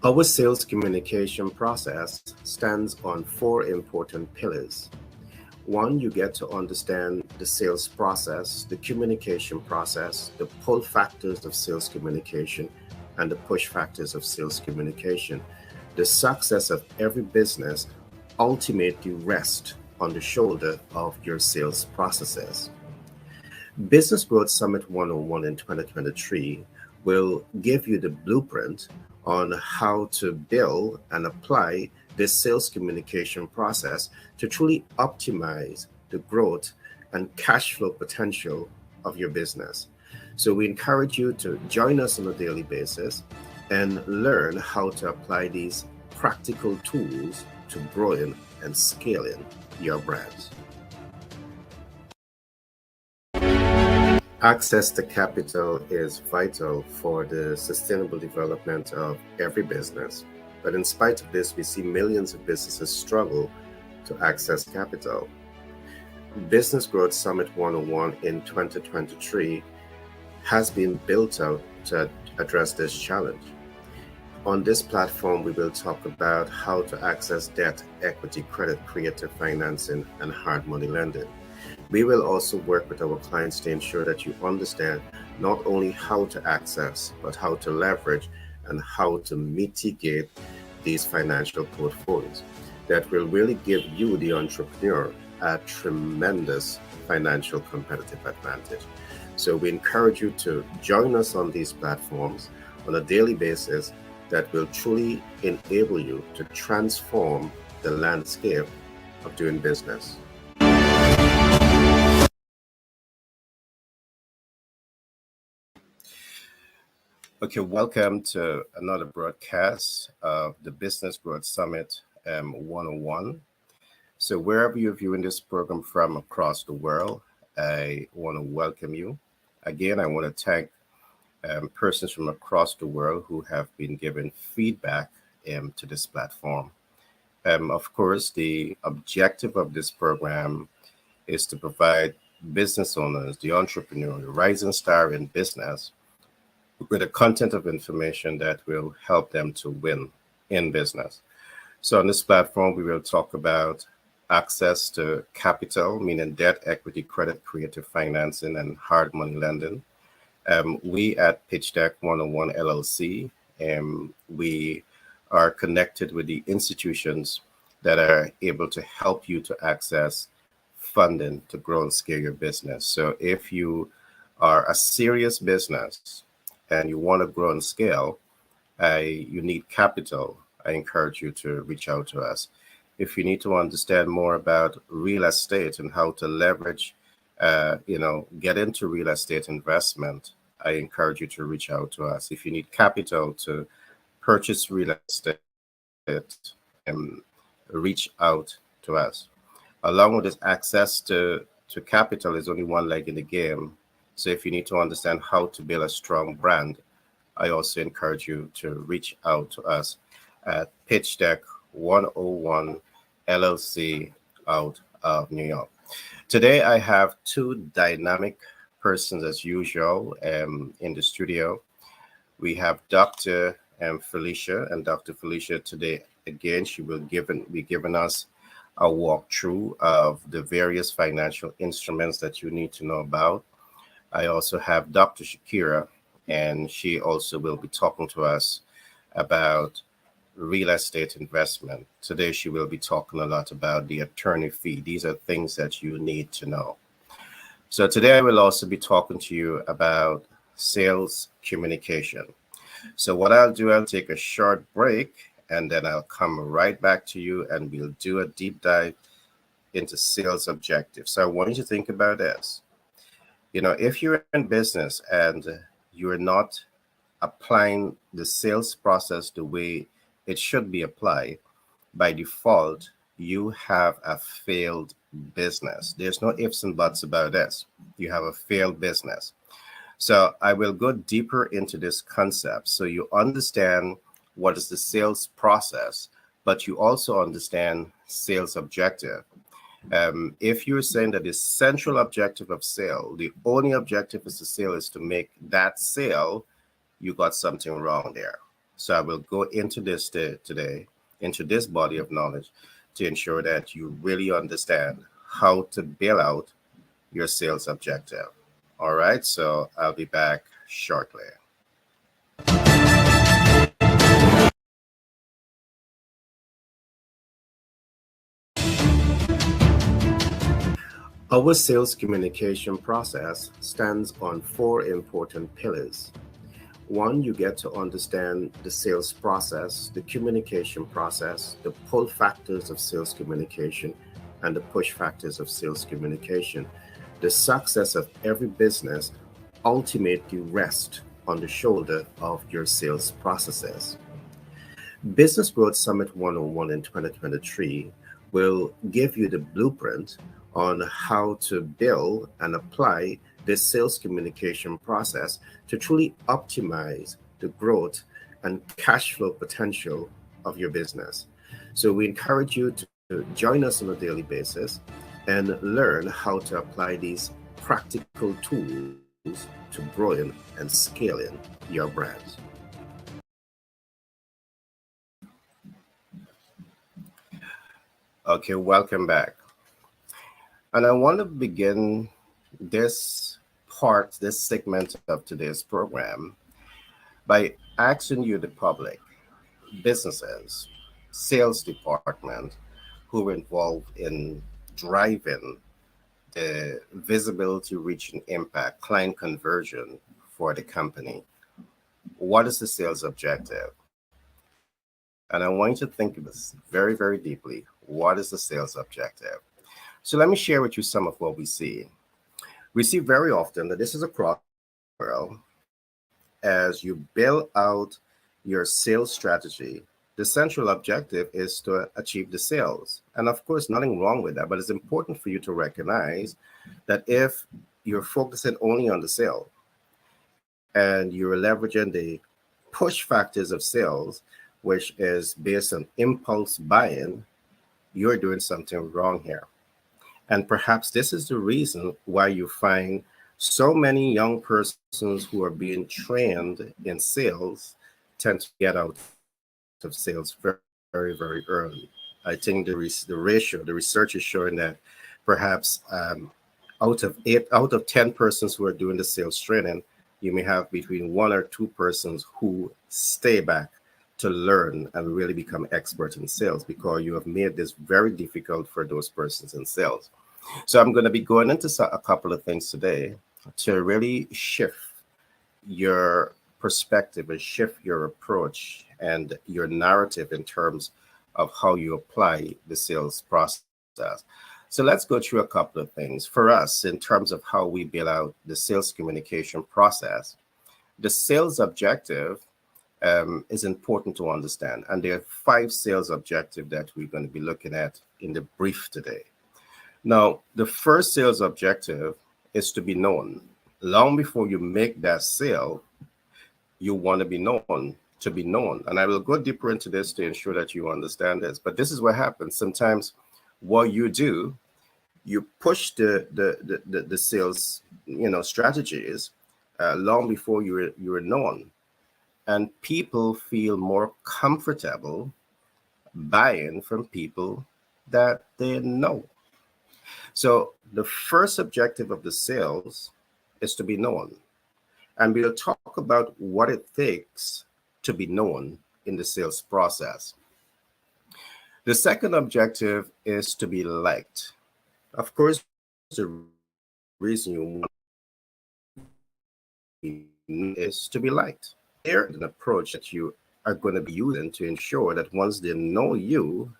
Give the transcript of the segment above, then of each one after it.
Our sales communication process stands on four important pillars. One, you get to understand the sales process, the communication process, the pull factors of sales communication, and the push factors of sales communication. The success of every business ultimately rests on the shoulder of your sales processes. Business Growth Summit 101 in 2023 will give you the blueprint on how to build and apply this sales communication process to truly optimize the growth and cash flow potential of your business. So, we encourage you to join us on a daily basis and learn how to apply these practical tools to growing and scaling your brands. Access to capital is vital for the sustainable development of every business. But in spite of this, we see millions of businesses struggle to access capital. Business Growth Summit 101 in 2023 has been built out to address this challenge. On this platform, we will talk about how to access debt, equity, credit, creative financing, and hard money lending. We will also work with our clients to ensure that you understand not only how to access, but how to leverage and how to mitigate these financial portfolios that will really give you, the entrepreneur, a tremendous financial competitive advantage. So we encourage you to join us on these platforms on a daily basis that will truly enable you to transform the landscape of doing business. Okay, welcome to another broadcast of the Business Growth Summit 101. So, wherever you're viewing this program from across the world, I want to welcome you. Again, I want to thank persons from across the world who have been giving feedback to this platform. Of course, the objective of this program is to provide business owners, the entrepreneur, the rising star in business, with a content of information that will help them to win in business. So on this platform, we will talk about access to capital, meaning debt, equity, credit, creative financing, and hard money lending. We at Pitch Deck 101 LLC, we are connected with the institutions that are able to help you to access funding to grow and scale your business. So if you are a serious business and you want to grow and scale, you need capital, I encourage you to reach out to us. If you need to understand more about real estate and how to leverage, get into real estate investment, I encourage you to reach out to us. If you need capital to purchase real estate, reach out to us. Along with this, access to capital is only one leg in the game. So if you need to understand how to build a strong brand, I also encourage you to reach out to us at Pitch Deck 101 LLC out of New York. Today, I have two dynamic persons as usual in the studio. We have Dr. Felicia, and Dr. Felicia today, again, she will be giving us a walkthrough of the various financial instruments that you need to know about. I also have Dr. Shakira, and she also will be talking to us about real estate investment. Today, she will be talking a lot about the attorney fee. These are things that you need to know. So today, I will also be talking to you about sales communication. So what I'll do, I'll take a short break, and then I'll come right back to you, and we'll do a deep dive into sales objectives. So I want you to think about this. If you're in business and you're not applying the sales process the way it should be applied, by default, you have a failed business. There's no ifs and buts about this. You have a failed business. So I will go deeper into this concept so you understand what is the sales process, but you also understand sales objective. If you're saying that the central objective of sale, the only objective is the sale is to make that sale, you got something wrong there. So I will go into this today, into this body of knowledge to ensure that you really understand how to build out your sales objective. All right, so I'll be back shortly. Our sales communication process stands on four important pillars. One, you get to understand the sales process, the communication process, the pull factors of sales communication, and the push factors of sales communication. The success of every business ultimately rests on the shoulder of your sales processes. Business Growth Summit 101 in 2023 will give you the blueprint on how to build and apply this sales communication process to truly optimize the growth and cash flow potential of your business. So we encourage you to join us on a daily basis and learn how to apply these practical tools to growing and scaling your brand. Okay, welcome back. And I want to begin this segment of today's program by asking you, the public, businesses, sales department, who are involved in driving the visibility, reach, and impact, client conversion for the company. What is the sales objective? And I want you to think of this very, very deeply. What is the sales objective? So let me share with you some of what we see. We see very often that this is across the world. As you build out your sales strategy, the central objective is to achieve the sales. And of course, nothing wrong with that, but it's important for you to recognize that if you're focusing only on the sale and you're leveraging the push factors of sales, which is based on impulse buying, you're doing something wrong here. And perhaps this is the reason why you find so many young persons who are being trained in sales tend to get out of sales very, very, very early. I think the ratio, the research is showing that perhaps out of 10 persons who are doing the sales training, you may have between one or two persons who stay back to learn and really become experts in sales, because you have made this very difficult for those persons in sales. So I'm going to be going into a couple of things today to really shift your perspective and shift your approach and your narrative in terms of how you apply the sales process. So let's go through a couple of things. For us, in terms of how we build out the sales communication process, the sales objective is important to understand. And there are 5 sales objectives that we're going to be looking at in the brief today. Now, the first sales objective is to be known. Long before you make that sale, you want to be known, to be known. And I will go deeper into this to ensure that you understand this. But this is what happens. Sometimes what you do, you push the sales, strategies long before you were known. And people feel more comfortable buying from people that they know. So the first objective of the sales is to be known. And we'll talk about what it takes to be known in the sales process. The second objective is to be liked. Of course, the reason you want is to be liked. There's an approach that you are going to be using to ensure that once they know you,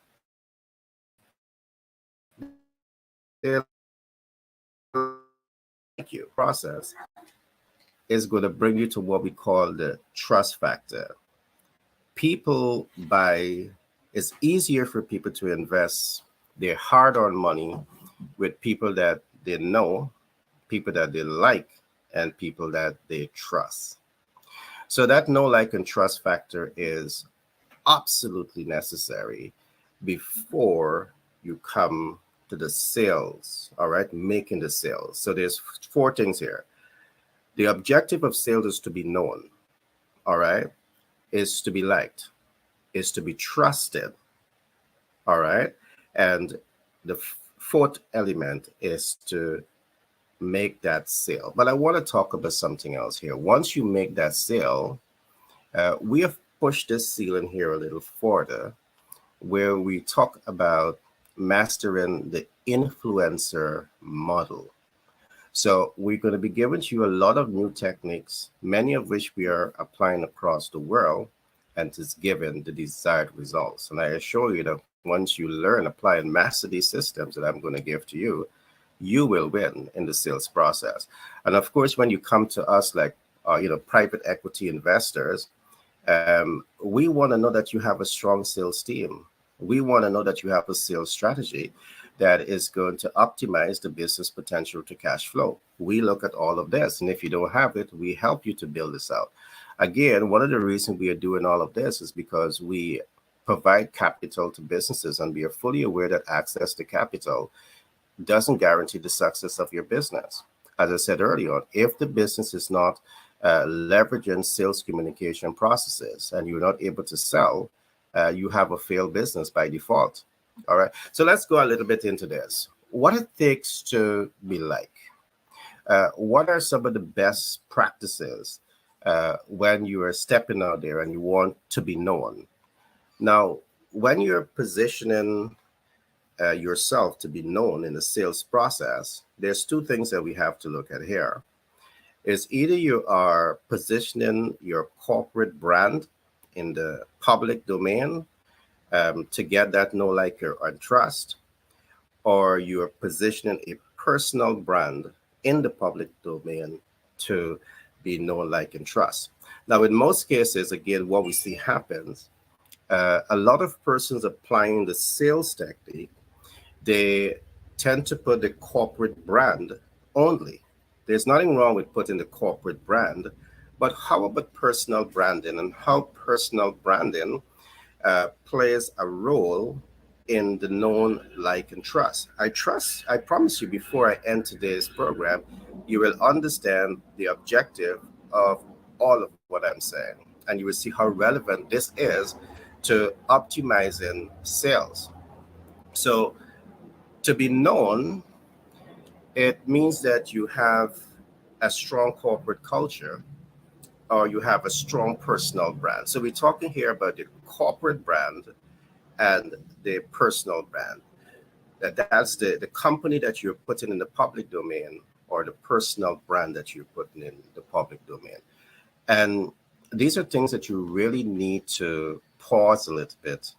they like you. Process is going to bring you to what we call the trust factor. People buy, it's easier for people to invest their hard-earned money with people that they know, people that they like, and people that they trust. So that know, like, and trust factor is absolutely necessary before you come to the sales, all right, making the sales. So there's 4 things here. The objective of sales is to be known, all right? is to be liked, is to be trusted. All right. And the fourth element is to make that sale. But I want to talk about something else here. Once you make that sale, we have pushed this ceiling here a little further, where we talk about mastering the influencer model. So we're going to be giving to you a lot of new techniques, many of which we are applying across the world, and it's given the desired results. And I assure you that once you learn, apply, and master these systems that I'm going to give to you, you will win in the sales process. And of course, when you come to us like private equity investors, we want to know that you have a strong sales team. We want to know that you have a sales strategy that is going to optimize the business potential to cash flow. We look at all of this. And if you don't have it, we help you to build this out. Again, one of the reasons we are doing all of this is because we provide capital to businesses, and we are fully aware that access to capital doesn't guarantee the success of your business. As I said earlier, if the business is not leveraging sales communication processes and you're not able to sell, you have a failed business by default. All right. So let's go a little bit into this. What it takes to be like. What are some of the best practices when you are stepping out there and you want to be known? Now, when you're positioning yourself to be known in the sales process, there's two things that we have to look at here. Is either you are positioning your corporate brand in the public domain to get that know, like, and trust, or you are positioning a personal brand in the public domain to be known, like, and trust. Now, in most cases, again, what we see happens, a lot of persons applying the sales technique, they tend to put the corporate brand only. There's nothing wrong with putting the corporate brand, but how about personal branding, and how personal branding plays a role in the known, like, and trust. I promise you, before I end today's program, you will understand the objective of all of what I'm saying, and you will see how relevant this is to optimizing sales. So, to be known, it means that you have a strong corporate culture or you have a strong personal brand. So we're talking here about the corporate brand and the personal brand. That's the company that you're putting in the public domain, or the personal brand that you're putting in the public domain. And these are things that you really need to pause a little bit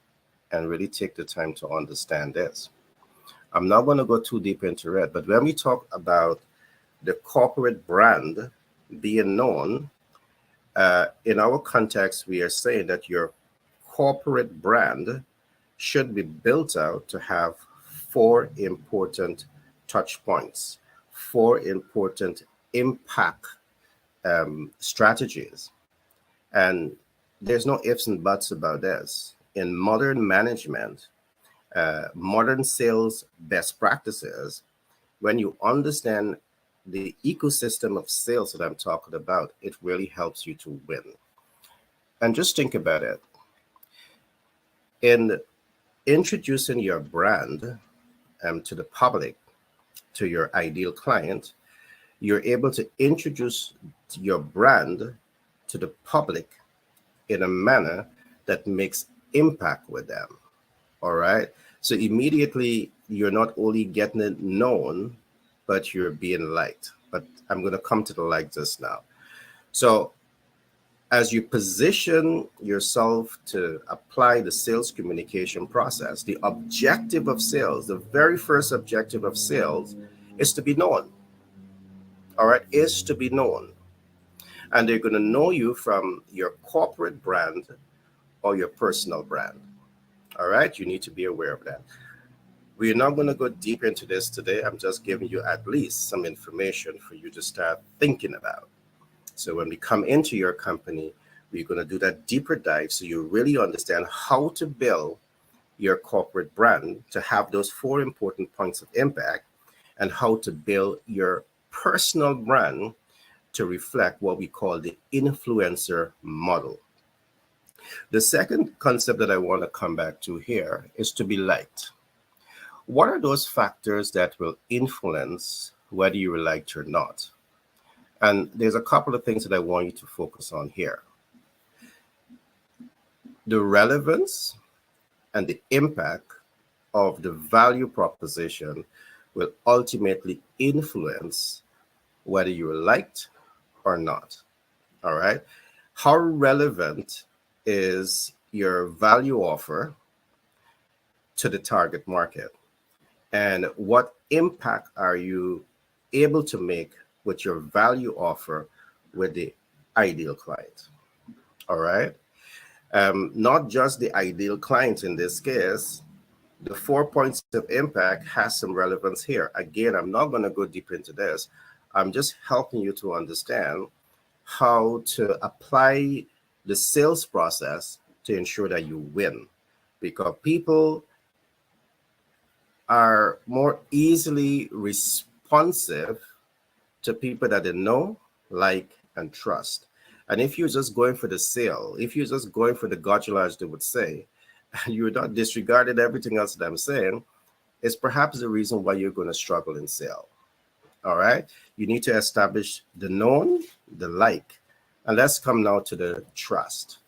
and really take the time to understand this. I'm not going to go too deep into it, but when we talk about the corporate brand being known, in our context, we are saying that your corporate brand should be built out to have four important touch points, four important impact strategies. And there's no ifs and buts about this. In modern management, modern sales best practices, when you understand the ecosystem of sales that I'm talking about, it really helps you to win. And just think about it. In introducing your brand to the public, to your ideal client, you're able to introduce your brand to the public in a manner that makes impact with them. All right. So immediately you're not only getting it known, but you're being liked. But I'm going to come to the like just now. So as you position yourself to apply the sales communication process, the objective of sales, the very first objective of sales is to be known. All right, is to be known. And they're going to know you from your corporate brand or your personal brand. All right, you need to be aware of that. We're not going to go deep into this today. I'm just giving you at least some information for you to start thinking about. So when we come into your company, we're going to do that deeper dive so you really understand how to build your corporate brand to have those four important points of impact, and how to build your personal brand to reflect what we call the influencer model. The second concept that I want to come back to here is to be liked. What are those factors that will influence whether you are liked or not? And there's a couple of things that I want you to focus on here. The relevance and the impact of the value proposition will ultimately influence whether you are liked or not. All right. How relevant is your value offer to the target market? And what impact are you able to make with your value offer with the ideal client? All right. Not just the ideal client in this case. The 4 points of impact has some relevance here. Again, I'm not going to go deep into this. I'm just helping you to understand how to apply the sales process to ensure that you win, because people are more easily responsive to people that they know, like, and trust. And if you're just going for the sale, if you're just going for the gotcha, as they would say, and you're not disregarding everything else that I'm saying, it's perhaps the reason why you're going to struggle in sale. All right. You need to establish the known, the like. And let's come now to the trust.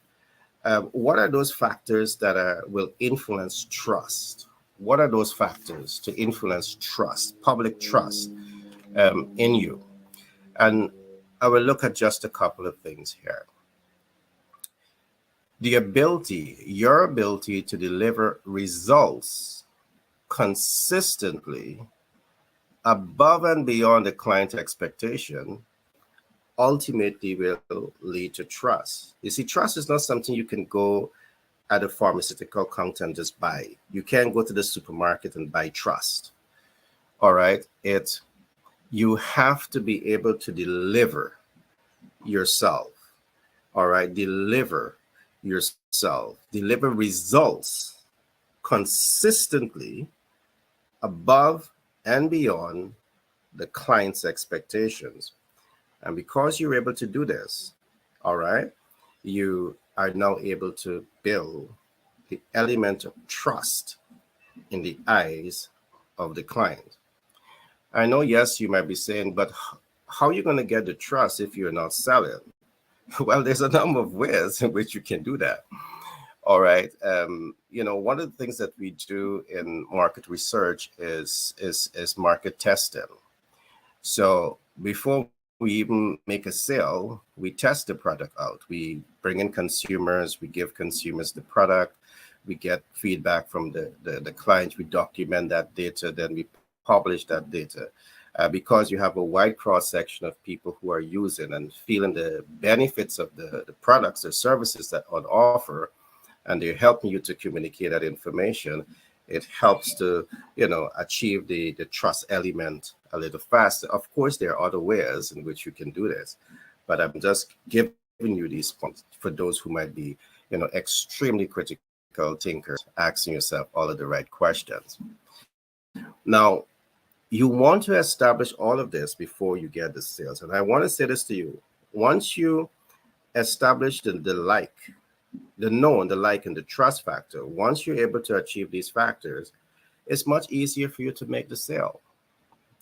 What are those factors that will influence trust? What are those factors to influence trust, public trust in you? And I will look at just a couple of things here. The ability, your ability to deliver results consistently above and beyond the client expectation ultimately will lead to trust. You see, trust is not something you can go at a pharmaceutical counter and just buy. You can't go to the supermarket and buy trust. All right. You have to be able to deliver yourself. All right. Deliver yourself. Deliver results consistently above and beyond the client's expectations. And because you're able to do this, all right, you are now able to build the element of trust in the eyes of the client. I know, yes, you might be saying, but how are you going to get the trust if you're not selling? Well, there's a number of ways in which you can do that. All right. One of the things that we do in market research is market testing. So before we even make a sale, we test the product out. We bring in consumers, we give consumers the product, we get feedback from the client, we document that data, then we publish that data. Because you have a wide cross section of people who are using and feeling the benefits of the products or services that on offer, and they're helping you to communicate that information, it helps to, achieve the trust element a little faster. Of course, there are other ways in which you can do this, but I'm just giving you these points for those who might be, extremely critical thinkers, asking yourself all of the right questions. Now, you want to establish all of this before you get the sales. And I want to say this to you. Once you establish the like, the known, the like, and the trust factor, once you're able to achieve these factors, it's much easier for you to make the sale.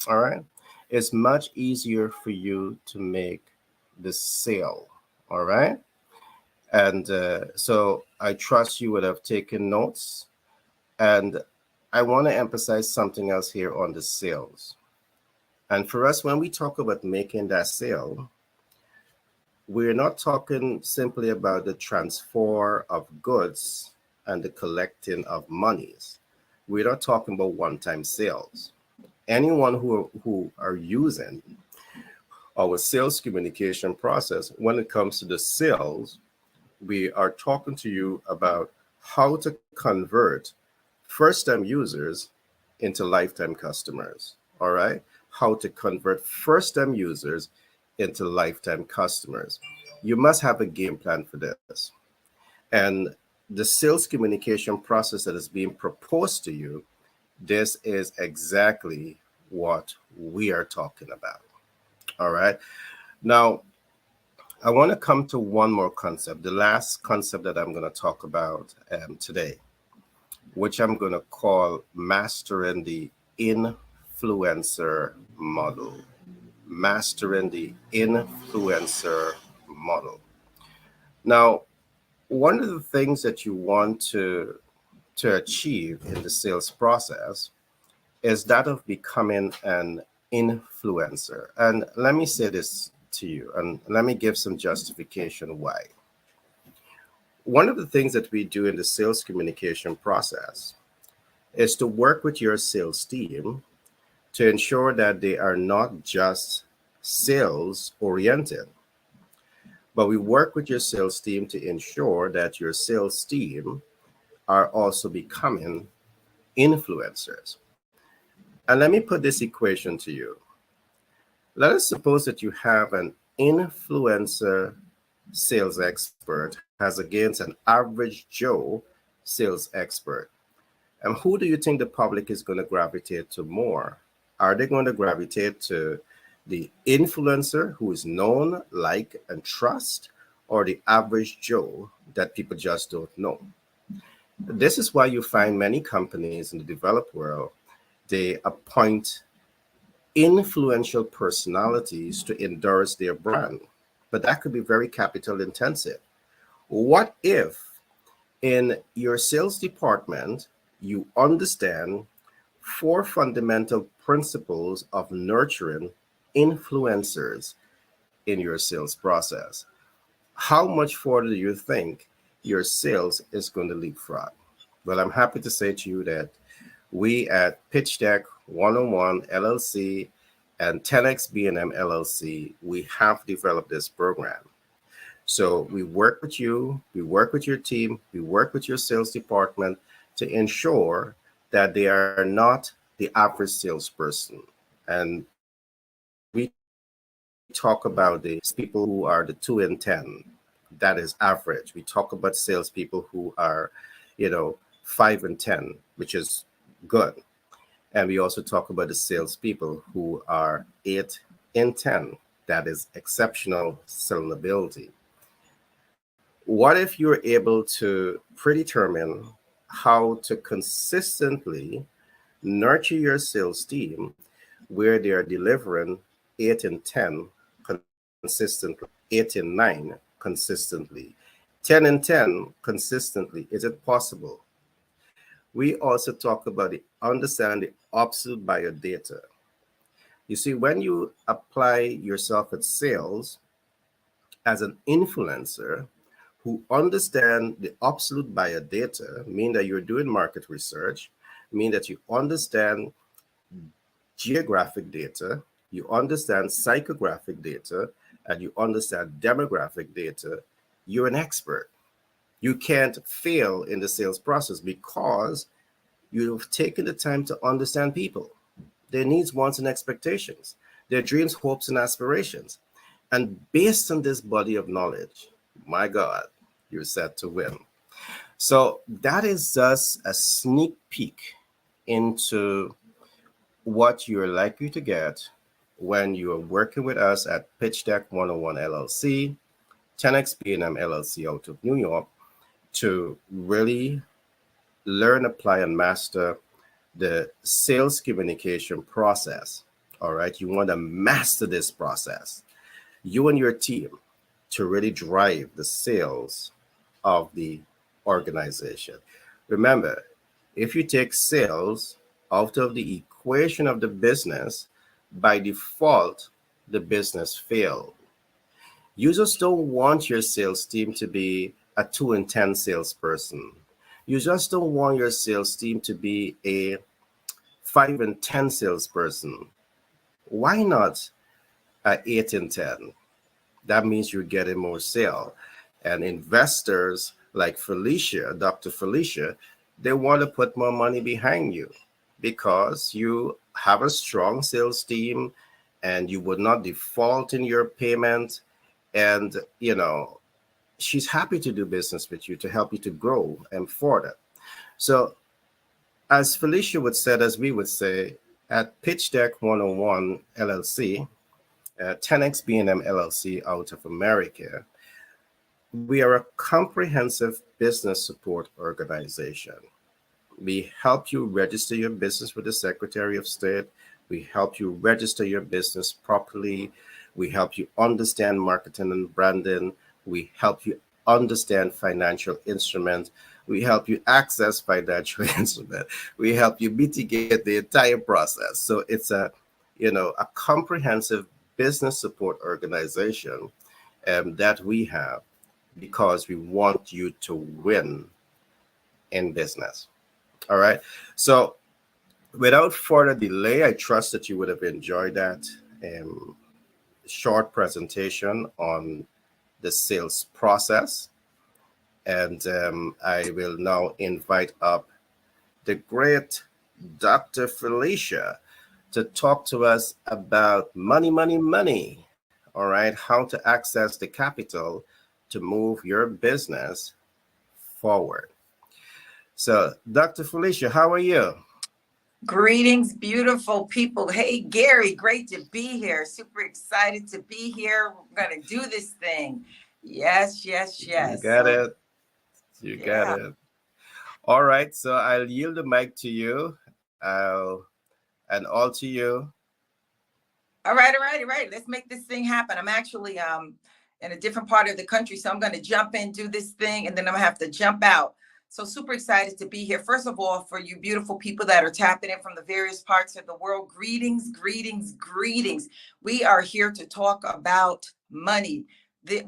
All right. It's much easier for you to make the sale. All right. And so I trust you would have taken notes. And I want to emphasize something else here on the sales. And for us, when we talk about making that sale, we're not talking simply about the transfer of goods and the collecting of monies. We're not talking about one-time sales. Anyone who are using our sales communication process, when it comes to the sales, we are talking to you about how to convert first-time users into lifetime customers. All right? How to convert first-time users into lifetime customers. You must have a game plan for this. And the sales communication process that is being proposed to you, this is exactly what we are talking about. All right. Now, I want to come to one more concept, the last concept that I'm going to talk about today, which I'm going to call mastering the influencer model. Mastering the influencer model. Now, one of the things that you want to achieve in the sales process is that of becoming an influencer. And let me say this to you, and let me give some justification why. One of the things that we do in the sales communication process is to work with your sales team to ensure that they are not just sales oriented, but we work with your sales team to ensure that your sales team are also becoming influencers. And let me put this equation to you. Let us suppose that you have an influencer sales expert has against an average Joe sales expert. And who do you think the public is going to gravitate to more? Are they going to gravitate to the influencer who is known, like, and trust, or the average Joe that people just don't know? This is why you find many companies in the developed world, they appoint influential personalities to endorse their brand. But that could be very capital intensive. What if in your sales department you understand four fundamental principles of nurturing influencers in your sales process? How much further do you think your sales is going to leapfrog? Well, I'm happy to say to you that we at Pitch Deck 101 LLC and 10X B&M LLC, we have developed this program. So we work with you, we work with your team, we work with your sales department to ensure that they are not the average salesperson. And we talk about the people who are the 2 in 10. That is average. We talk about salespeople who are, 5 in 10, which is good. And we also talk about the salespeople who are 8 in 10. That is exceptional selling ability. What if you're able to predetermine how to consistently nurture your sales team where they are delivering 8 in 10 consistently, 8 in 9 consistently, 10 in 10 consistently? Is it possible? We also talk about the understanding the absolute buyer data. You see, when you apply yourself at sales as an influencer who understand the absolute buyer data, mean that you're doing market research, mean that you understand geographic data, you understand psychographic data, and you understand demographic data, you're an expert. You can't fail in the sales process because you've taken the time to understand people, their needs, wants, and expectations, their dreams, hopes, and aspirations. And based on this body of knowledge, my God, you're set to win. So that is just a sneak peek into what you're likely to get when you are working with us at Pitch Deck 101 LLC, 10X B&M LLC out of New York, to really learn, apply, and master the sales communication process. All right. You want to master this process, you and your team, to really drive the sales of the organization. Remember, if you take sales out of the equation of the business, by default, the business failed. You just don't want your sales team to be a 2 in 10 salesperson. You just don't want your sales team to be a 5 in 10 salesperson. Why not a 8 in 10? That means you're getting more sale. And investors like Felicia, Dr. Felicia, they want to put more money behind you because you have a strong sales team and you would not default in your payment. And, she's happy to do business with you to help you to grow and further. So as Felicia would say, as we would say at Pitch Deck 101 LLC 10X B&M LLC out of America. We are a comprehensive business support organization. We help you register your business with the Secretary of State. We help you register your business properly. We help you understand marketing and branding. We help you understand financial instruments. We help you access financial instruments. We help you mitigate the entire process. So it's a comprehensive business support organization that we have because we want you to win in business. All right. So without further delay, I trust that you would have enjoyed that short presentation on the sales process. And I will now invite up the great Dr. Felicia to talk to us about money, money, money. All right. How to access the capital to move your business forward. So, Dr. Felicia, how are you? Greetings, beautiful people. Hey, Gary, great to be here. Super excited to be here. We're going to do this thing. Yes, yes, yes. You got it. You got it. All right. So I'll yield the mic to you. And all to you. All right. Let's make this thing happen. I'm actually in a different part of the country, so I'm going to jump in, do this thing, and then I'm going to have to jump out. So super excited to be here. First of all, for you beautiful people that are tapping in from the various parts of the world, greetings, greetings, greetings. We are here to talk about money.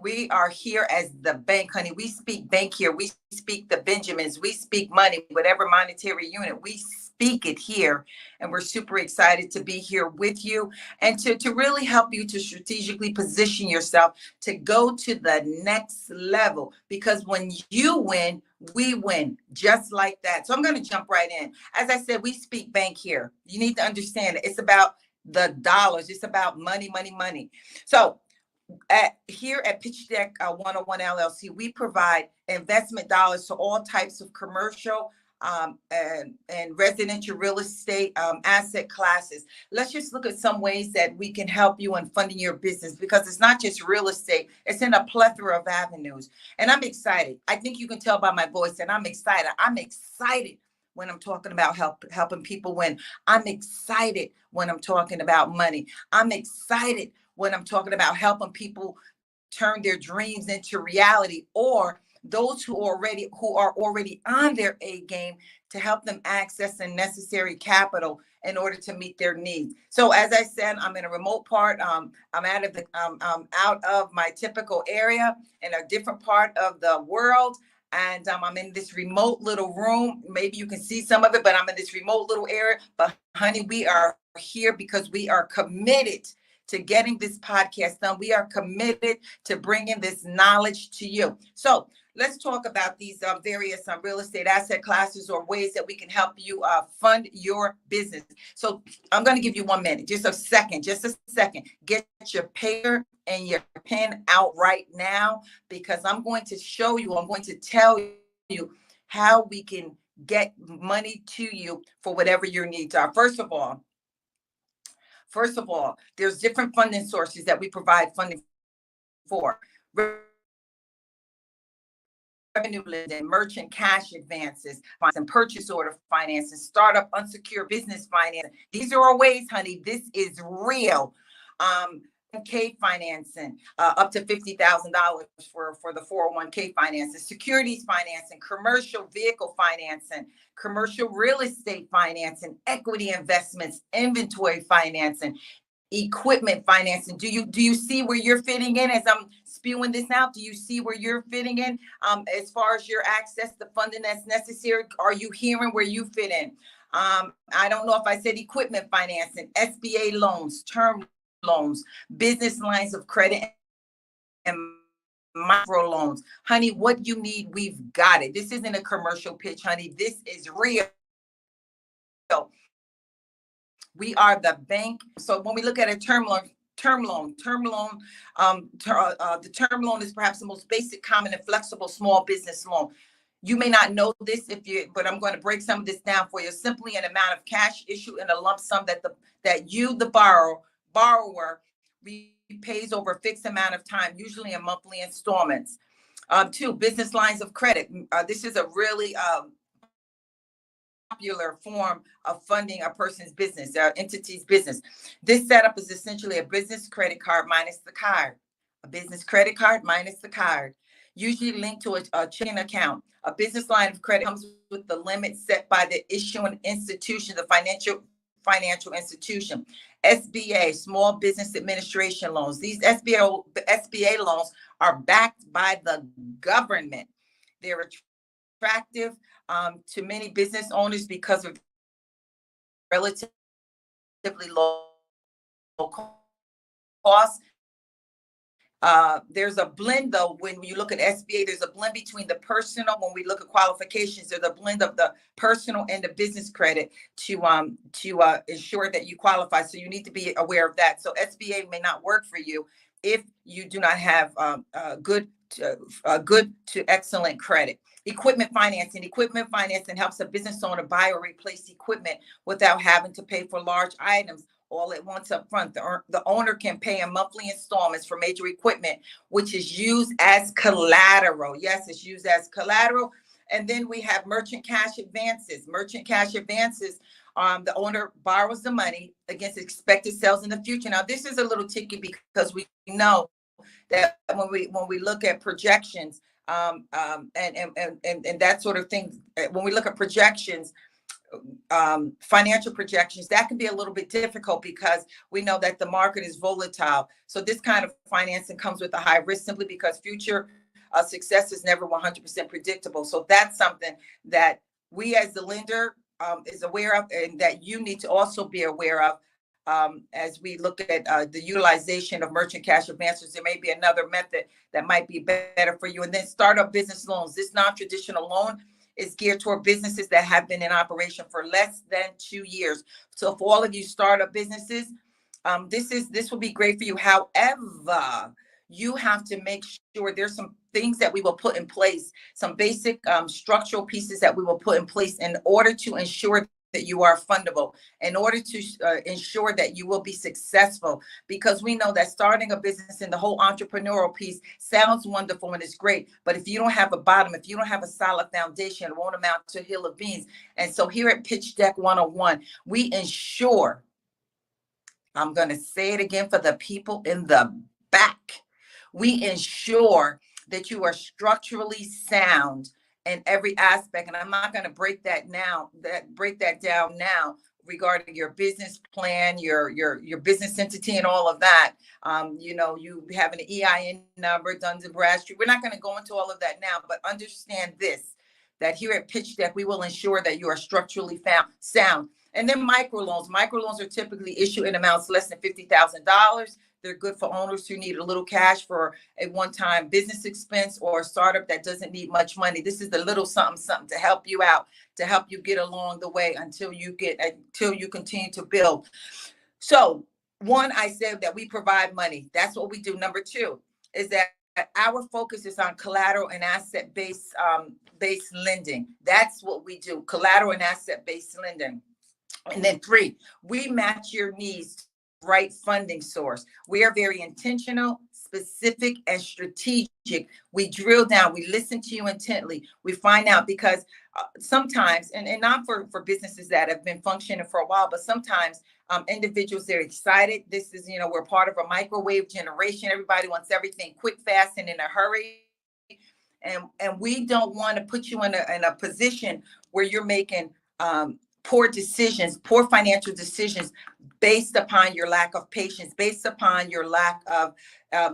We are here as the bank, honey. We speak bank here. We speak the Benjamins. We speak money, whatever monetary unit. We speak it here. And we're super excited to be here with you and to really help you to strategically position yourself to go to the next level. Because when you win, we win, just like that. So I'm going to jump right in. As I said, we speak bank here. You need to understand it. It's about the dollars. It's about money, money, money. So here at Pitch Deck 101 LLC, we provide investment dollars to all types of commercial and residential real estate asset classes. Let's just look at some ways that we can help you in funding your business, because it's not just real estate, it's in a plethora of avenues. And I'm excited. I think you can tell by my voice that I'm excited. I'm excited when I'm talking about helping people win. I'm excited when I'm talking about money. I'm excited when I'm talking about helping people turn their dreams into reality, or those who are already on their A game, to help them access the necessary capital in order to meet their needs. So as I said, I'm in a remote part. I'm out of my typical area, in a different part of the world. And I'm in this remote little room. Maybe you can see some of it, but I'm in this remote little area. But honey, we are here because we are committed to getting this podcast done. We are committed to bringing this knowledge to you. So let's talk about these various real estate asset classes, or ways that we can help you fund your business. So I'm going to give you 1 minute, just a second. Get your paper and your pen out right now, because I'm going to show you, I'm going to tell you how we can get money to you for whatever your needs are. First of all, there's different funding sources that we provide funding for. Revenue lending, merchant cash advances, and purchase order financing, startup unsecured business financing. These are our ways, honey. This is real. K financing, up to $50,000 for the 401k financing, securities financing, commercial vehicle financing, commercial real estate financing, equity investments, inventory financing, equipment financing. Do you see where you're fitting in as I'm spewing this out? Do you see where you're fitting in as far as your access to funding that's necessary? Are you hearing where you fit in? I don't know if I said equipment financing, SBA loans, term loans, business lines of credit, and micro loans. Honey, what you need, we've got it. This isn't a commercial pitch, honey. This is real. We are the bank. So when we look at a term loan, the term loan is perhaps the most basic, common, and flexible small business loan. You may not know this but I'm going to break some of this down for you. Simply an amount of cash issued in a lump sum that the borrower pays over a fixed amount of time, usually in monthly installments. Two, business lines of credit. This is a really popular form of funding a person's business, their entity's business. This setup is essentially a business credit card minus the card. A business credit card minus the card, usually linked to a checking account. A business line of credit comes with the limit set by the issuing institution, the financial institution. SBA, Small Business Administration loans. These SBA loans are backed by the government. They're attractive to many business owners because of relatively low cost. There's a blend, though, when you look at SBA, there's a blend between the personal. When we look at qualifications, there's a blend of the personal and the business credit to ensure that you qualify. So you need to be aware of that. So SBA may not work for you if you do not have good to excellent credit. Equipment financing. Equipment financing helps a business owner buy or replace equipment without having to pay for large items all at once up front. The owner can pay in monthly installments for major equipment, which is used as collateral. Yes, it's used as collateral. And then we have merchant cash advances. Merchant cash advances, the owner borrows the money against expected sales in the future. Now, this is a little tricky because we know that when we look at projections and that sort of thing, when we look at projections, financial projections, that can be a little bit difficult because we know that the market is volatile. So this kind of financing comes with a high risk simply because future success is never 100% predictable. So that's something that we as the lender is aware of, and that you need to also be aware of as we look at the utilization of merchant cash advances. There may be another method that might be better for you. And then startup business loans. This non-traditional loan is geared toward businesses that have been in operation for less than 2 years. So for all of you startup businesses, this will be great for you. However, you have to make sure there's some things that we will put in place, some basic structural pieces that we will put in place in order to ensure that you are fundable, in order to ensure that you will be successful, because we know that starting a business and the whole entrepreneurial piece sounds wonderful and it's great, but if you don't have a bottom, if you don't have a solid foundation, it won't amount to a hill of beans. And so here at Pitch Deck 101, we ensure, I'm going to say it again for the people in the back, we ensure that you are structurally sound in every aspect. And I'm not going to break that down now regarding your business plan, your business entity and all of that. You have an EIN number, Duns and Bradstreet. We're not going to go into all of that now, but understand this, that here at Pitch Deck, we will ensure that you are structurally sound. And then microloans. Microloans are typically issued in amounts less than $50,000. They're good for owners who need a little cash for a one-time business expense or a startup that doesn't need much money. This is the little something to help you out, to help you get along the way until you continue to build. So one, I said that we provide money. That's what we do. Number two is that our focus is on collateral and asset-based lending. That's what we do, collateral and asset-based lending. And then three, we match your needs, right funding source. We are very intentional, specific, and strategic. We drill down, we listen to you intently. We find out because sometimes, and not for businesses that have been functioning for a while, but sometimes individuals, they're excited. This is, we're part of a microwave generation. Everybody wants everything quick, fast, and in a hurry. And we don't want to put you in a position where you're making poor decisions, poor financial decisions based upon your lack of patience, based upon your lack of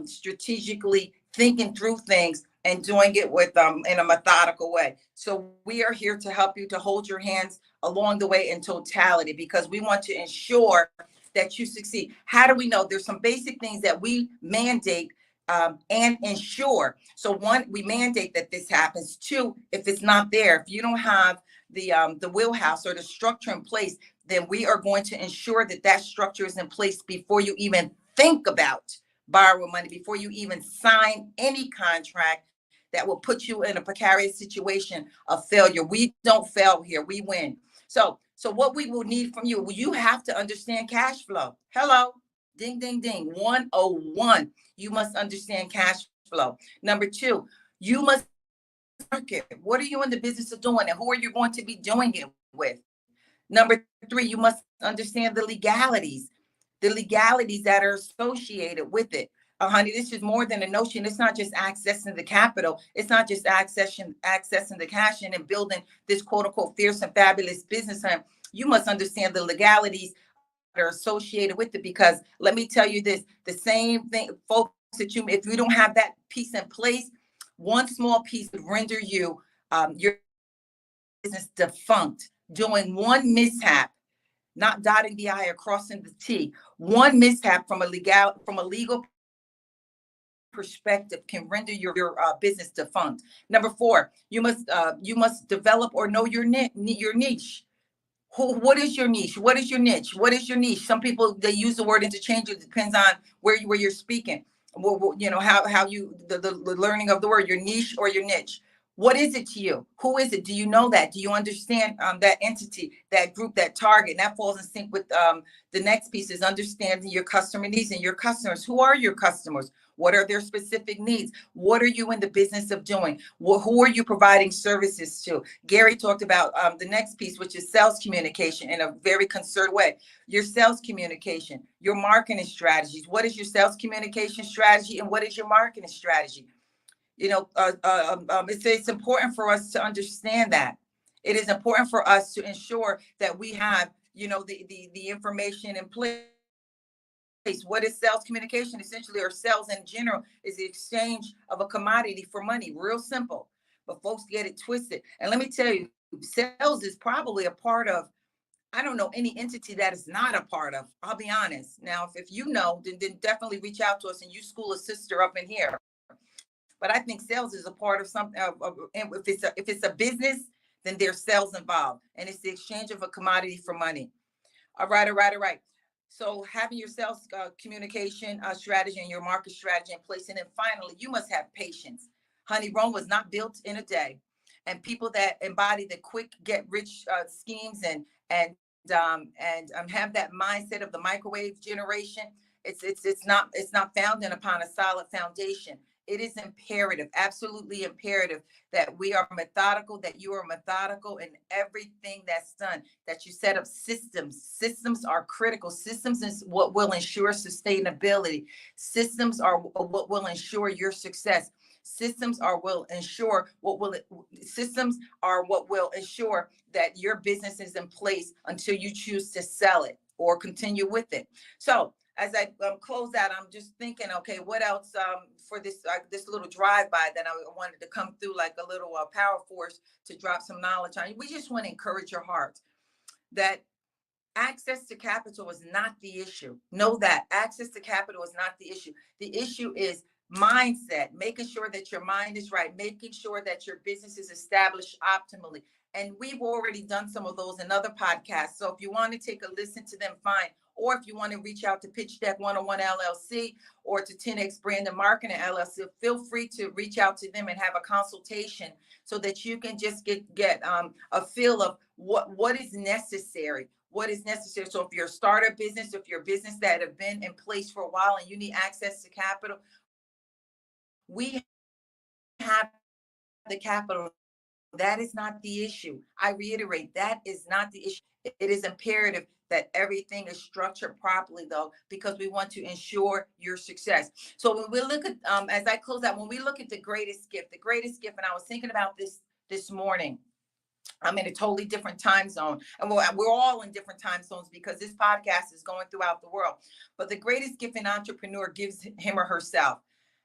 strategically thinking through things and doing it with in a methodical way. So we are here to help you, to hold your hands along the way in totality, because we want to ensure that you succeed. How do we know? There's some basic things that we mandate and ensure. So one, we mandate that this happens. Two, if it's not there, if you don't have the wheelhouse or the structure in place, then we are going to ensure that that structure is in place before you even think about borrowing money, before you even sign any contract that will put you in a precarious situation of failure. We don't fail here, we win. So what we will need from you, you have to understand cash flow. Hello. Ding, ding, ding. 101. You must understand cash flow. Number two, you must market. What are you in the business of doing, and who are you going to be doing it with? Number three, you must understand the legalities that are associated with it. Honey, this is more than a notion. It's not just accessing the capital. It's not just accessing the cash in and building this quote unquote fierce and fabulous business. You must understand the legalities that are associated with it, because let me tell you this: the same thing, folks, that you, if you don't have that piece in place, one small piece would render you your business defunct. Doing one mishap, not dotting the I or crossing the T, one mishap from a legal perspective can render your business defunct. Number four, you must develop or know your niche. What is your niche? What is your niche? What is your niche? Some people, they use the word interchange. It depends on where you're speaking. Well, you know how you the learning of the word, your niche or your niche. What is it to you? Who is it? Do you know that? Do you understand that entity, that group, that target? And that falls in sync with the next piece, is understanding your customer needs and your customers. Who are your customers? What are their specific needs? What are you in the business of doing? Who are you providing services to? Gary talked about the next piece, which is sales communication, in a very concerted way. Your sales communication, your marketing strategies. What is your sales communication strategy, and what is your marketing strategy? You know, it's important for us to understand that. It is important for us to ensure that we have, you know, the information in place. What is sales communication? Essentially, or sales in general, is the exchange of a commodity for money. Real simple. But folks get it twisted. And let me tell you, sales is probably a part of, I don't know any entity that is not a part of. I'll be honest. Now, if you know, then definitely reach out to us, and you school a sister up in here. But I think sales is a part of something. If it's a business, then there's sales involved, and it's the exchange of a commodity for money. All right, all right, all right. So having your sales communication strategy and your market strategy in place, and then finally, you must have patience. Honey, Rome was not built in a day, and people that embody the quick get rich schemes and have that mindset of the microwave generation, it's not founded upon a solid foundation. It is imperative, absolutely imperative, that we are methodical, that you are methodical in everything that's done, that you set up systems. Systems are critical. Systems is what will ensure sustainability. Systems are what will ensure your success. Systems are what will ensure that your business is in place until you choose to sell it or continue with it. So as I close out, I'm just thinking, okay, what else for this little drive-by that I wanted to come through, like a little power force, to drop some knowledge on you. We just want to encourage your heart that access to capital is not the issue. Know that access to capital is not the issue. The issue is mindset, making sure that your mind is right, making sure that your business is established optimally. And we've already done some of those in other podcasts. So if you want to take a listen to them, fine. Or if you want to reach out to Pitch Deck 101 LLC or to 10X Brand and Marketing LLC, feel free to reach out to them and have a consultation so that you can just get a feel of what is necessary. What is necessary. So if you're a startup business, if you're a business that have been in place for a while and you need access to capital, we have the capital. That is not the issue. I reiterate, that is not the issue. It is imperative that everything is structured properly, though, because we want to ensure your success. So when we look at, as I close out, when we look at the greatest gift, and I was thinking about this morning. I'm in a totally different time zone, and we're all in different time zones because this podcast is going throughout the world. But the greatest gift an entrepreneur gives him or herself.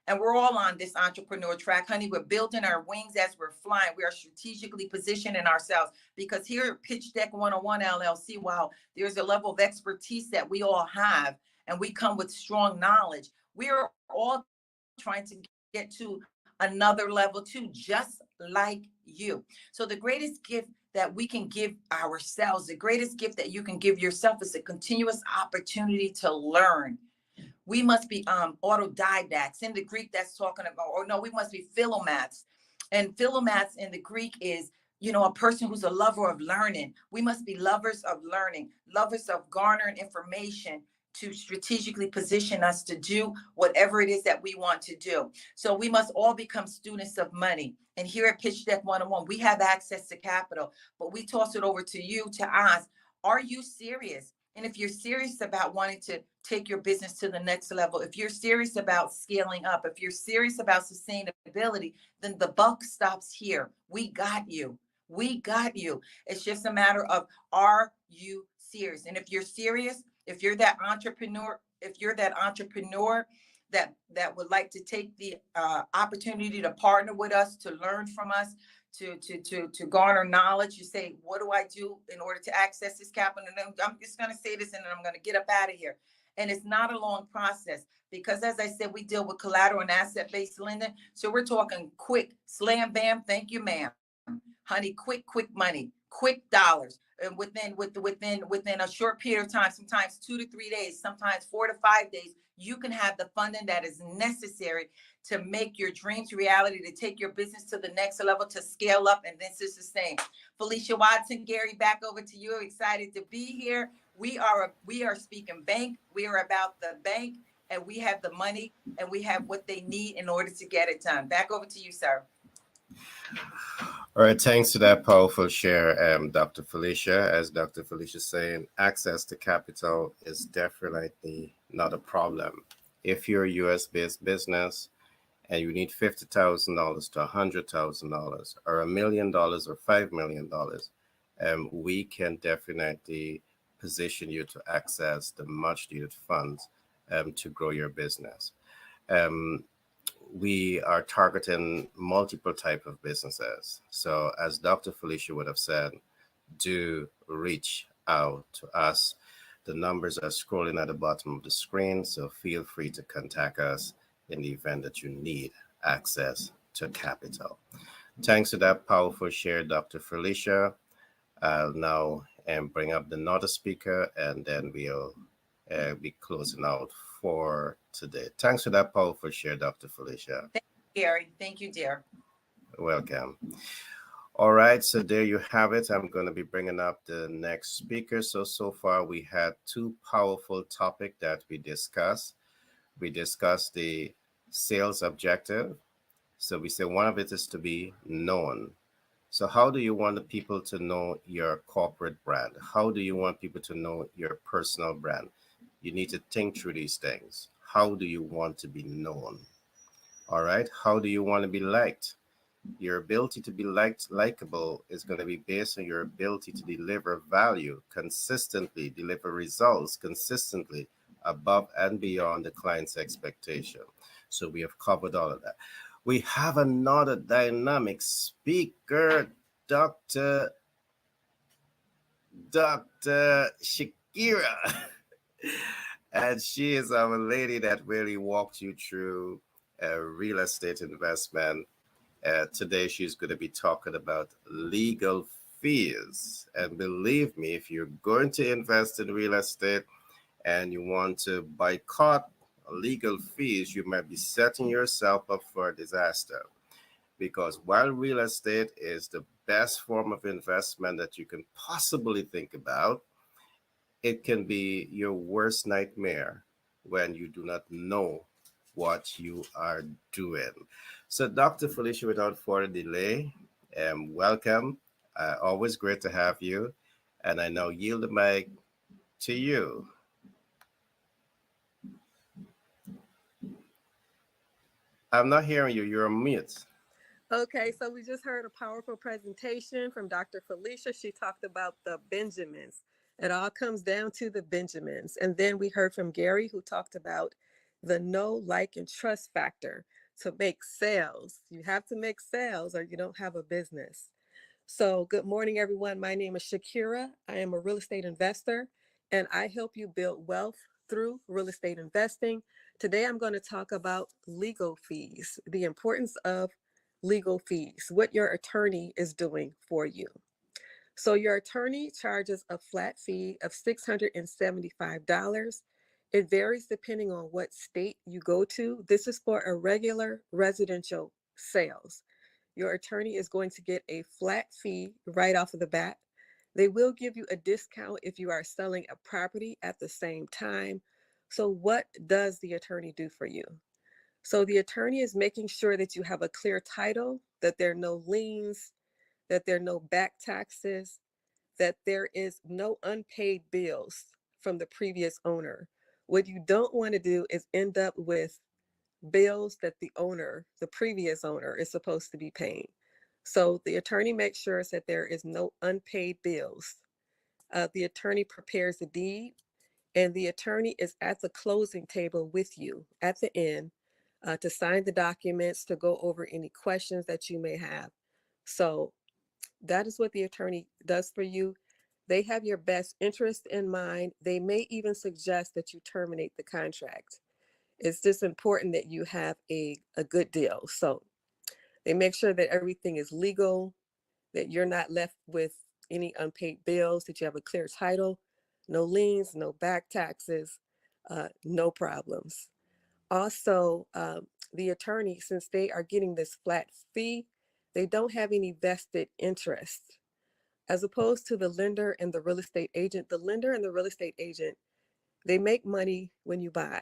And we're all on this entrepreneur track, honey. We're building our wings as we're flying. We are strategically positioning ourselves, because here at Pitch Deck 101 LLC, while there's a level of expertise that we all have, and we come with strong knowledge, we are all trying to get to another level too, just like you. So the greatest gift that we can give ourselves, the greatest gift that you can give yourself, is a continuous opportunity to learn. We must be autodidacts. In the Greek, that's talking about, or no, we must be philomaths. And philomaths in the Greek is, a person who's a lover of learning. We must be lovers of learning, lovers of garnering information, to strategically position us to do whatever it is that we want to do. So we must all become students of money. And here at Pitch Deck 101, we have access to capital, but we toss it over to you to ask, are you serious? And if you're serious about wanting to take your business to the next level, if you're serious about scaling up, if you're serious about sustainability, then the buck stops here. We got you. We got you. It's just a matter of, are you serious? And if you're serious, if you're that entrepreneur, that would like to take the opportunity to partner with us, to learn from us, to garner knowledge, you say, what do I do in order to access this capital? And then I'm just going to say this and then I'm going to get up out of here. And it's not a long process because, as I said, we deal with collateral and asset-based lending. So we're talking quick, slam, bam, thank you, ma'am. Honey, quick money, quick dollars. And within a short period of time, sometimes 2 to 3 days, sometimes 4 to 5 days, you can have the funding that is necessary to make your dreams reality, to take your business to the next level, to scale up, and then to sustain. Felicia Watson, Gary, back over to you. Excited to be here. We are speaking bank. We are about the bank, and we have the money, and we have what they need in order to get it done. Back over to you, sir. All right, thanks to that powerful share, Dr. Felicia. As Dr. Felicia saying, access to capital is definitely not a problem. If you're a US-based business and you need $50,000 to $100,000 or $1 million or $5 million, we can definitely position you to access the much needed funds to grow your business. We are targeting multiple type of businesses. So as Dr. Felicia would have said, do reach out to us. The numbers are scrolling at the bottom of the screen, so feel free to contact us in the event that you need access to capital. Thanks to that powerful share, Dr. Felicia. I'll now bring up the another speaker, and then we'll be closing out for today. Thanks for that powerful share, Dr. Felicia. Thank you, Gary. Thank you, dear. Welcome. All right, so there you have it. I'm going to be bringing up the next speaker. So far we had two powerful topics that we discussed. We discussed the sales objective. So we say one of it is to be known. So how do you want the people to know your corporate brand? How do you want people to know your personal brand? You need to think through these things. How do you want to be known? All right. How do you want to be liked? Your ability to be likable is going to be based on your ability to deliver value consistently, deliver results consistently above and beyond the client's expectation. So we have covered all of that. We have another dynamic speaker, Dr. Shakira. And she is our lady that really walked you through real estate investment. Today, she's going to be talking about legal fees. And believe me, if you're going to invest in real estate and you want to boycott legal fees, you might be setting yourself up for a disaster. Because while real estate is the best form of investment that you can possibly think about, it can be your worst nightmare when you do not know what you are doing. So, Dr. Felicia, without further delay, welcome. Always great to have you. And I now yield the mic to you. I'm not hearing you. You're on mute. Okay, so we just heard a powerful presentation from Dr. Felicia. She talked about the Benjamins. It all comes down to the Benjamins. And then we heard from Gary, who talked about the know, like, and trust factor to make sales. You have to make sales or you don't have a business. So good morning, everyone. My name is Shakira. I am a real estate investor, and I help you build wealth through real estate investing. Today, I'm going to talk about legal fees, the importance of legal fees, what your attorney is doing for you. So your attorney charges a flat fee of $675. It varies depending on what state you go to. This is for a regular residential sales. Your attorney is going to get a flat fee right off of the bat. They will give you a discount if you are selling a property at the same time, So what does the attorney do for you? So the attorney is making sure that you have a clear title, that there are no liens, that there are no back taxes, that there is no unpaid bills from the previous owner. What you don't want to do is end up with bills that the owner, the previous owner, is supposed to be paying. So the attorney makes sure that there is no unpaid bills. The attorney prepares the deed, and the attorney is at the closing table with you at the end to sign the documents, to go over any questions that you may have. So that is what the attorney does for you. They have your best interest in mind. They may even suggest that you terminate the contract. It's just important that you have a good deal. So they make sure that everything is legal, that you're not left with any unpaid bills, that you have a clear title, no liens, no back taxes, no problems. Also, the attorney, since they are getting this flat fee, they don't have any vested interest. As opposed to the lender and the real estate agent, the lender and the real estate agent, they make money when you buy.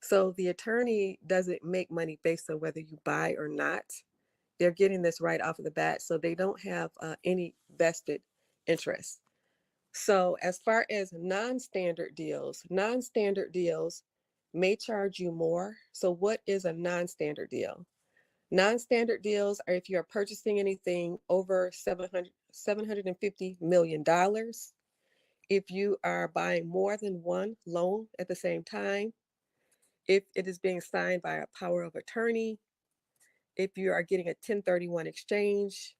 So the attorney doesn't make money based on whether you buy or not. They're getting this right off of the bat, so they don't have any vested interest. So as far as non-standard deals may charge you more. So what is a non-standard deal? Non-standard deals are if you are purchasing anything over $750 million, if you are buying more than one loan at the same time, if it is being signed by a power of attorney, if you are getting a 1031 exchange,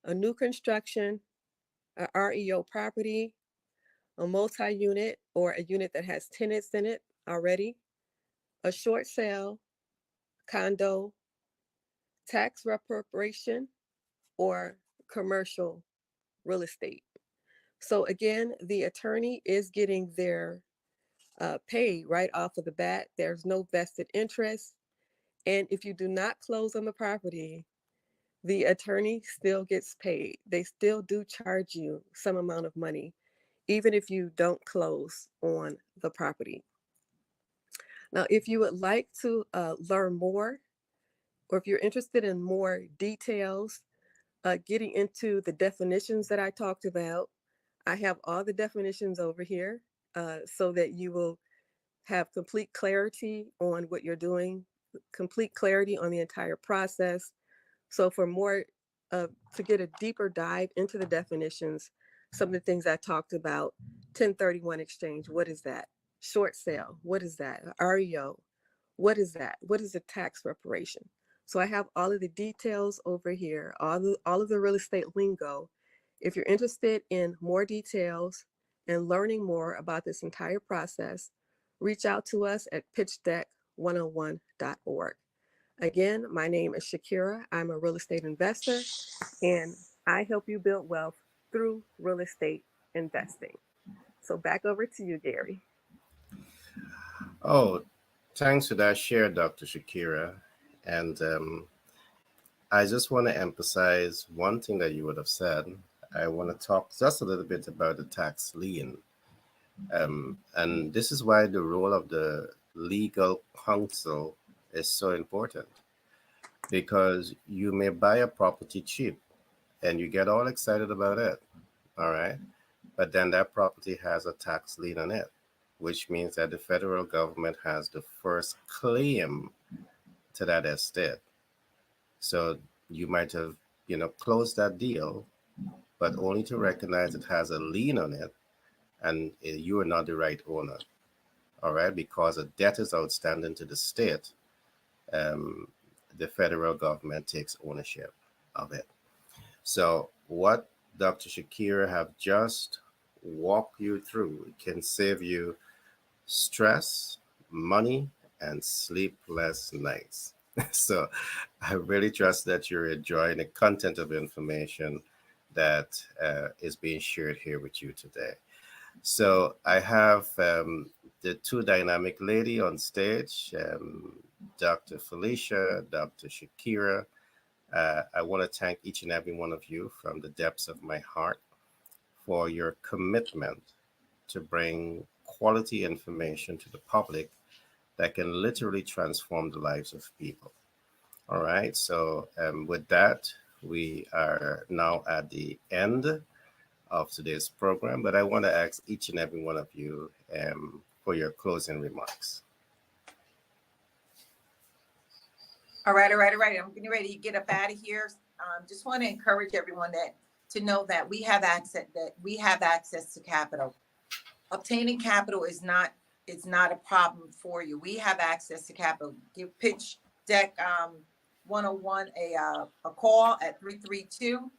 a new construction, a REO property, a multi-unit or a unit that has tenants in it already, a short sale, condo, tax reparation, or commercial real estate. So again, the attorney is getting their pay right off of the bat. There's no vested interest. And if you do not close on the property, the attorney still gets paid. They still do charge you some amount of money, even if you don't close on the property. Now, if you would like to learn more, or if you're interested in more details, getting into the definitions that I talked about, I have all the definitions over here so that you will have complete clarity on what you're doing, complete clarity on the entire process. So for more, to get a deeper dive into the definitions, some of the things I talked about, 1031 exchange, what is that? Short sale, what is that? REO, what is that? What is a tax reparation? So I have all of the details over here, all of the real estate lingo. If you're interested in more details and learning more about this entire process, reach out to us at pitchdeck101.org. Again, my name is Shakira. I'm a real estate investor, and I help you build wealth through real estate investing. So back over to you, Gary. Oh, thanks for that share, Dr. Shakira. And I just want to emphasize one thing that you would have said. I want to talk just a little bit about the tax lien. And this is why the role of the legal counsel is so important, because you may buy a property cheap and you get all excited about it. All right. But then that property has a tax lien on it, which means that the federal government has the first claim to that estate. So you might have, closed that deal, but only to recognize it has a lien on it and you are not the right owner. All right. Because a debt is outstanding to the state, um, the federal government takes ownership of it. So what Dr. Shakira have just walked you through can save you stress, money, and sleepless nights. So I really trust that you're enjoying the content of information that is being shared here with you today. So I have the two dynamic lady on stage, Dr. Felicia, Dr. Shakira. I want to thank each and every one of you from the depths of my heart for your commitment to bring quality information to the public that can literally transform the lives of people. All right. So, with that, we are now at the end of today's program, but I want to ask each and every one of you for your closing remarks. All right, all right, all right. I'm getting ready to get up out of here. Just want to encourage everyone that to know that we have access to capital. Obtaining capital is not a problem for you. We have access to capital. Give Pitch Deck 101 a call at 332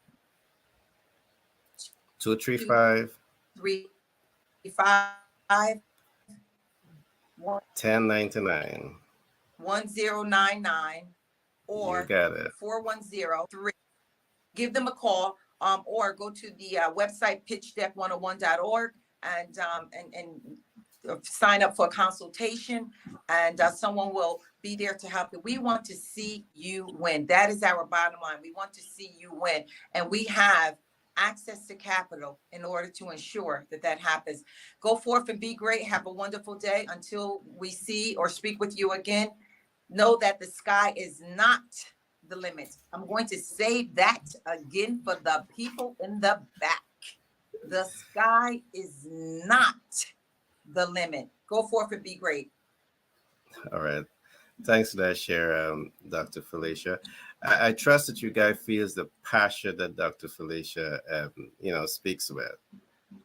235 335 1099. 1099 You or got it. 4103. Give them a call or go to the website pitchdeck101.org and sign up for a consultation, and someone will be there to help you. We want to see you win. That is our bottom line. We want to see you win, and we have access to capital in order to ensure that that happens. Go forth and be great. Have a wonderful day. Until we see or speak with you again, know that the sky is not the limit. I'm going to say that again for the people in the back. The sky is not the limit. Go forth and be great. All right. Thanks for that share, Dr. Felicia. I trust that you guys feels the passion that Dr. Felicia, speaks with.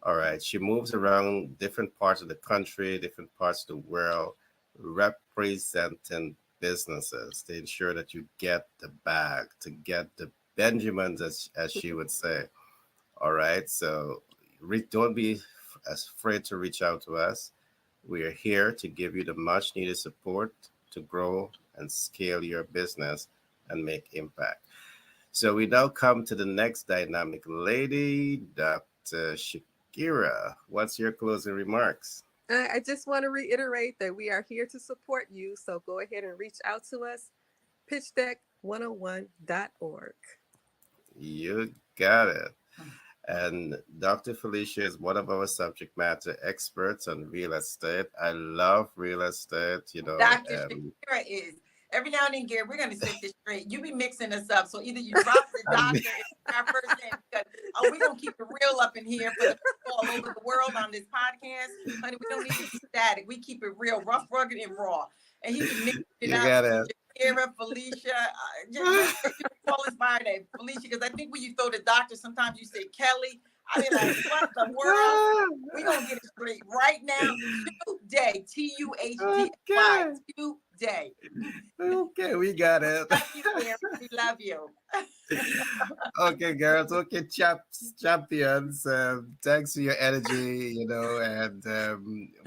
All right. She moves around different parts of the country, different parts of the world, representing businesses to ensure that you get the bag, to get the Benjamins, as she would say. All right. So don't be afraid to reach out to us. We are here to give you the much needed support to grow and scale your business and make impact. So we now come to the next dynamic lady, Dr. Shakira. What's your closing remarks? I just want to reiterate that we are here to support you. So go ahead and reach out to us, pitchdeck101.org. You got it. And Dr. Felicia is one of our subject matter experts on real estate. I love real estate, Dr. Shakira is. Every now and then, Gary, we're going to set this straight. You be mixing us up. So either you drop the doctor in our first name, because we're going to keep it real up in here for the people all over the world on this podcast. Honey, we don't need to be static. We keep it real, rough, rugged, and raw. And he be mixing it You up. got it. Shakira, Felicia, just call us by name, Felicia, because I think when you throw the doctor, sometimes you say Kelly. I mean, like, what the world? We're going to get it straight right now. Today, Tuhdy, today. Okay, we got it. Love you, Gary. We love you. Okay, girls. Okay, champions. Thanks for your energy, and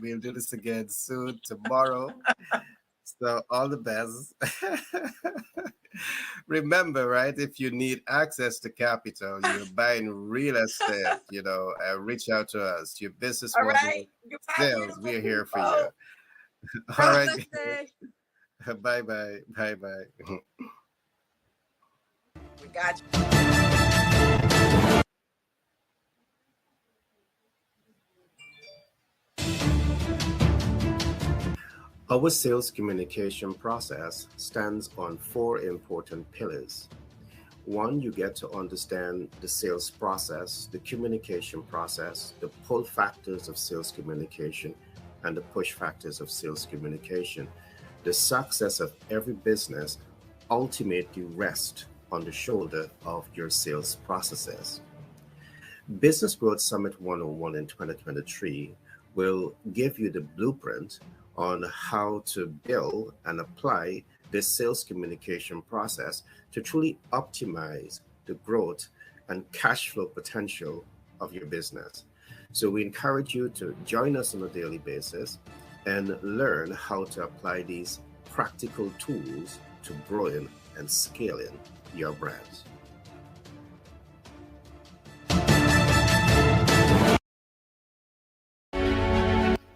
we'll do this again soon tomorrow. So all the best. Remember, right? If you need access to capital, you're buying real estate, reach out to us. Your business All model, right. sales, we're here for you. All right. Bye bye. Bye bye. We got you. Our sales communication process stands on 4 important pillars. 1, you get to understand the sales process, the communication process, the pull factors of sales communication, and the push factors of sales communication. The success of every business ultimately rests on the shoulder of your sales processes. Business Growth Summit 101 in 2023 will give you the blueprint on how to build and apply this sales communication process to truly optimize the growth and cash flow potential of your business. So we encourage you to join us on a daily basis and learn how to apply these practical tools to growing and scaling your brands.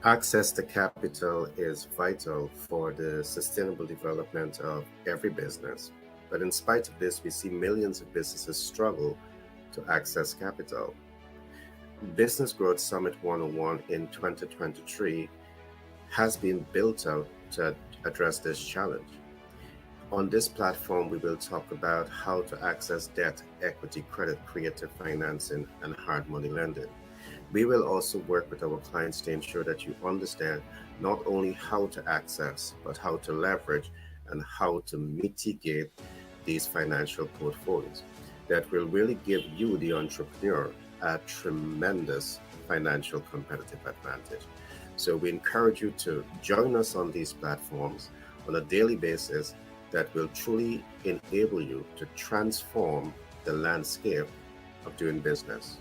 Access to capital is vital for the sustainable development of every business. But in spite of this, we see millions of businesses struggle to access capital. Business Growth Summit 101 in 2023 has been built out to address this challenge. On this platform, we will talk about how to access debt, equity, credit, creative financing, and hard money lending. We will also work with our clients to ensure that you understand not only how to access, but how to leverage and how to mitigate these financial portfolios that will really give you, the entrepreneur, a tremendous financial competitive advantage. So we encourage you to join us on these platforms on a daily basis that will truly enable you to transform the landscape of doing business.